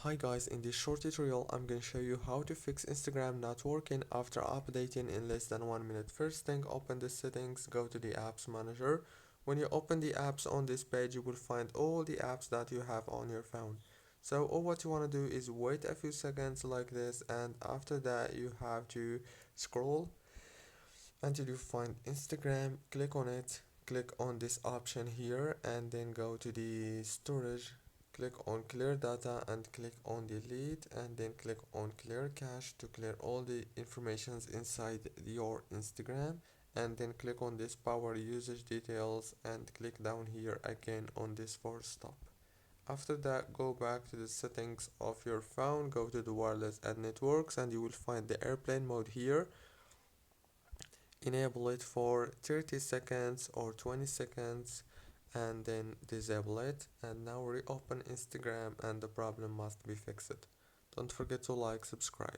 Hi guys, in this short tutorial I'm going to show you how to fix Instagram not working after updating in less than 1 minute. First thing, open the settings, go to the apps manager. When you open the apps on this page, you will find all the apps that you have on your phone. So all what you want to do is wait a few seconds like this, and after that you have to scroll until you find Instagram. Click on it, click on this option here, and then go to the storage, click on clear data and click on delete, and then click on clear cache to clear all the informations inside your Instagram, and then click on this power usage details and click down here again on this for stop. After that, go back to the settings of your phone, go to the wireless and networks, and you will find the airplane mode here. Enable it for 30 seconds or 20 seconds and then disable it, and now reopen Instagram and the problem must be fixed. Don't forget to like, subscribe.